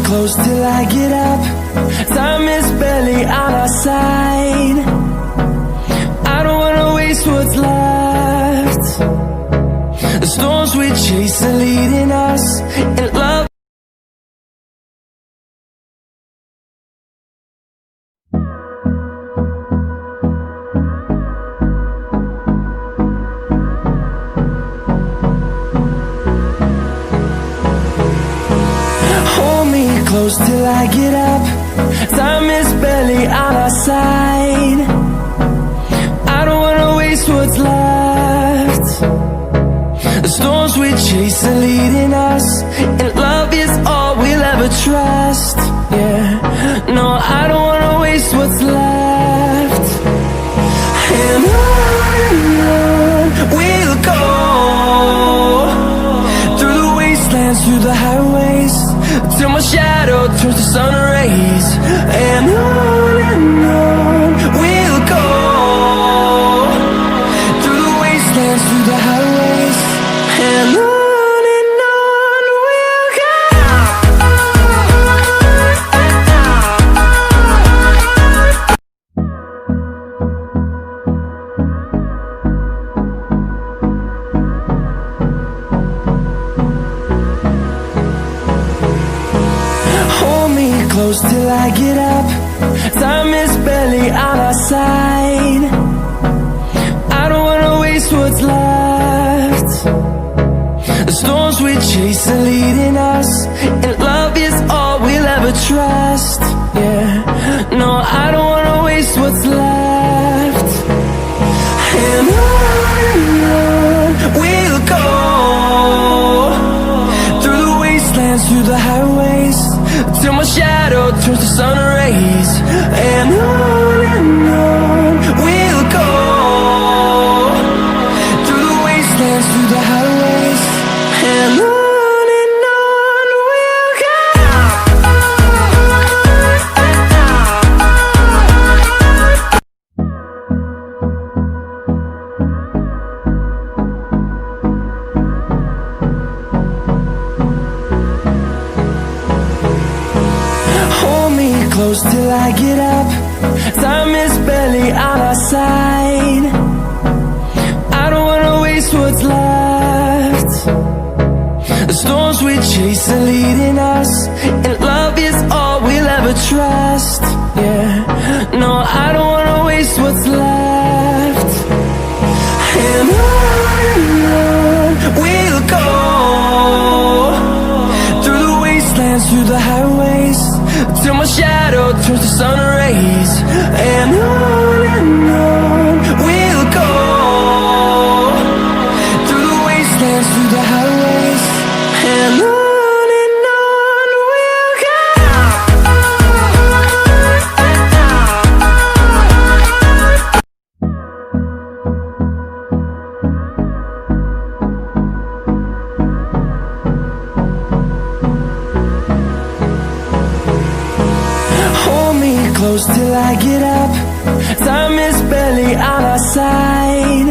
close till I get up. Time is barely on our side. I don't wanna waste what's left. The storms we chase are leading us, and love. Close till I get up. Time is barely on our side. I don't wanna waste what's left. The storms we chase are leading us, and love is all we'll ever trust. Yeah, no, I don't wanna waste what's left. And on we'll go, through the wastelands, through the highways, till my shadow turns to sun rays. And on we'll go, through the wastelands, through the highways, and on we'll go. Close till I get up. Time is barely on our side. I don't wanna waste what's left. The storms we chase are leading us, and love is all we'll ever trust. Yeah, no, I don't wanna waste what's left. And on we'll go, through the wastelands, through the highways, till my shadow turns to sun rays. And on we'll go, through the wastelands, through the highways, and on we'll go. Close till I get up. Time is barely on our side. I don't wanna waste what's left. The storms we chase are leading us, and love is all we'll ever trust. Yeah, no, I don't wanna waste what's left. And on we'll go, through the wastelands, through the highways, till my shadow turns to sun rays. And on we'll go, through the wastelands, through the highways, and on we'll go. Close till I get up. Time is barely on our side.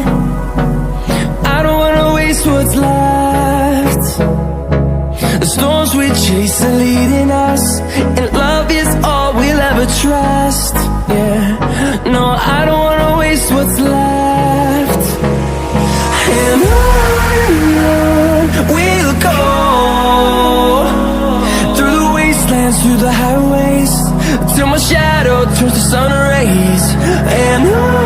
I don't wanna waste what's left. The storms we chase are leading us, and love is all we'll ever trust. Yeah, no, I don't wanna waste what's left. And on we'll go, through the wastelands, through the highways, till my shadow turns to sun rays. And on